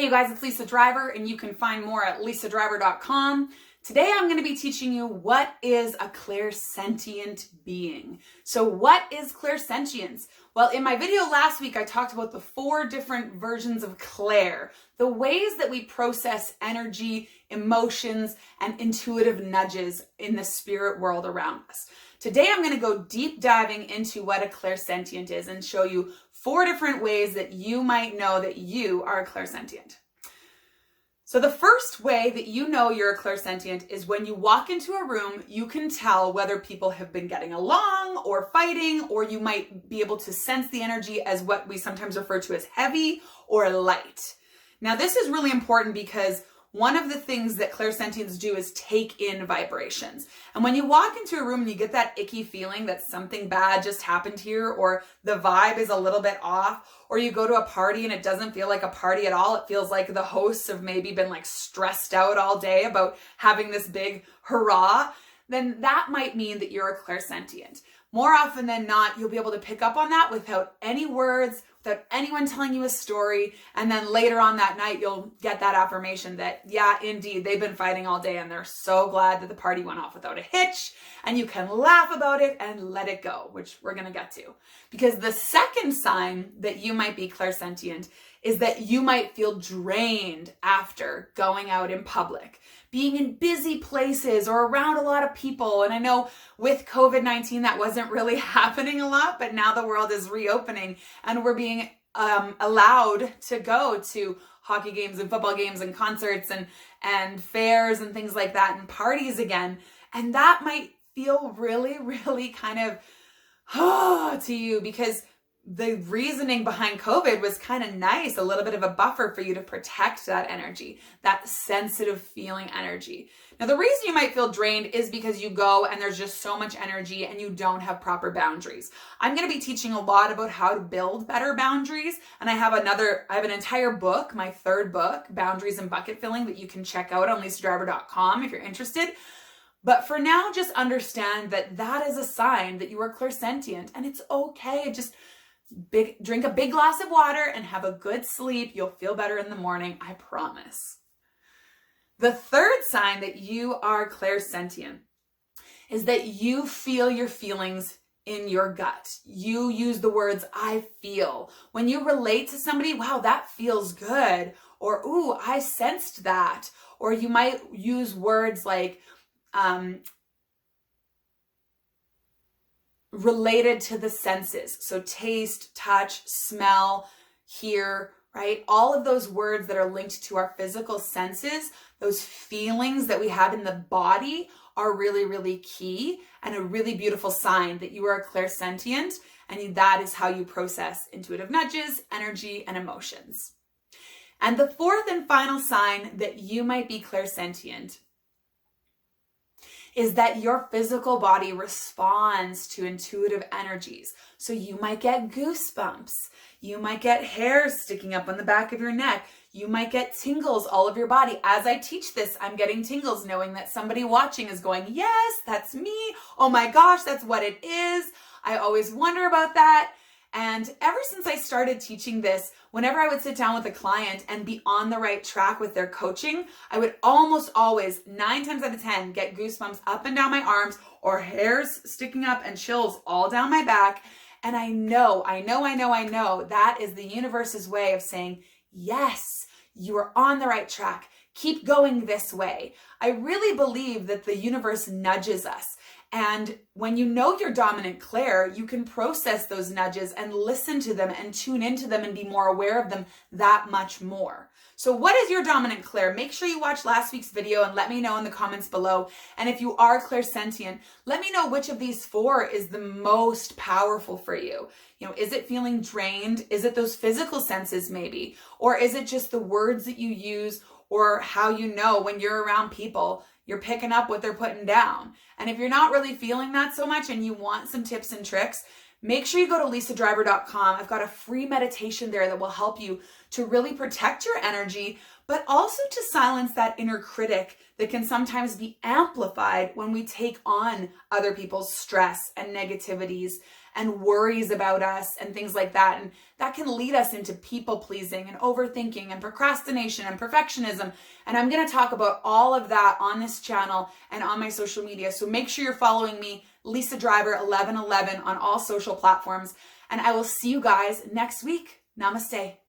Hey you guys, it's Lisa Driver and you can find more at lisadriver.com. Today I'm going to be teaching you what is a clairsentient being. So what is clairsentience? Well, in my video last week, I talked about the 4 different versions of clair, the ways that we process energy, emotions, and intuitive nudges in the spirit world around us. Today I'm going to go deep diving into what a clairsentient is and show you 4 different ways that you might know that you are a clairsentient. So the first way that you know you're a clairsentient is when you walk into a room, you can tell whether people have been getting along or fighting, or you might be able to sense the energy as what we sometimes refer to as heavy or light. Now this is really important because one of the things that clairsentients do is take in vibrations. And when you walk into a room and you get that icky feeling that something bad just happened here, or the vibe is a little bit off, or you go to a party and it doesn't feel like a party at all, it feels like the hosts have maybe been like stressed out all day about having this big hurrah, then that might mean that you're a clairsentient. More often than not, you'll be able to pick up on that without any words, without anyone telling you a story. And then later on that night, you'll get that affirmation that, yeah, indeed, they've been fighting all day and they're so glad that the party went off without a hitch. And you can laugh about it and let it go, which we're going to get to. Because the second sign that you might be clairsentient is that you might feel drained after going out in public, being in busy places or around a lot of people. And I know with COVID-19, that wasn't really happening a lot, but now the world is reopening and we're being allowed to go to hockey games and football games and concerts and fairs and things like that and parties again. And that might feel really, really kind of to you because the reasoning behind COVID was kind of nice, a little bit of a buffer for you to protect that energy, that sensitive feeling energy. Now, the reason you might feel drained is because you go and there's just so much energy and you don't have proper boundaries. I'm going to be teaching a lot about how to build better boundaries. And I have an entire book, my 3rd book, Boundaries and Bucket Filling, that you can check out on lisadriver.com if you're interested. But for now, just understand that that is a sign that you are clairsentient and it's okay. Just drink a big glass of water and have a good sleep. You'll feel better in the morning, I promise. The 3rd sign that you are clairsentient is that you feel your feelings in your gut. You use the words, I feel. When you relate to somebody, wow, that feels good. Or, ooh, I sensed that. Or you might use words like, related to the senses. So taste, touch, smell, hear, right? All of those words that are linked to our physical senses, those feelings that we have in the body are really, really key and a really beautiful sign that you are a clairsentient, and that is how you process intuitive nudges, energy, and emotions. And the 4th and final sign that you might be clairsentient is that your physical body responds to intuitive energies. So you might get goosebumps. You might get hairs sticking up on the back of your neck. You might get tingles all over your body. As I teach this, I'm getting tingles knowing that somebody watching is going, yes, that's me. Oh my gosh, that's what it is. I always wonder about that. And ever since I started teaching this, whenever I would sit down with a client and be on the right track with their coaching, I would almost always, 9 times out of 10, get goosebumps up and down my arms or hairs sticking up and chills all down my back. And I know that is the universe's way of saying, yes, you are on the right track. Keep going this way. I really believe that the universe nudges us. And when you know your dominant clair, you can process those nudges and listen to them and tune into them and be more aware of them that much more. So what is your dominant clair? Make sure you watch last week's video and let me know in the comments below. And if you are clairsentient, let me know which of these 4 is the most powerful for you. You know, is it feeling drained? Is it those physical senses maybe? Or is it just the words that you use or how you know when you're around people, you're picking up what they're putting down? And if you're not really feeling that so much and you want some tips and tricks, make sure you go to lisadriver.com. I've got a free meditation there that will help you to really protect your energy, but also to silence that inner critic that can sometimes be amplified when we take on other people's stress and negativities and worries about us and things like that. And that can lead us into people pleasing and overthinking and procrastination and perfectionism. And I'm going to talk about all of that on this channel and on my social media. So make sure you're following me, Lisa Driver 1111, on all social platforms. And I will see you guys next week. Namaste.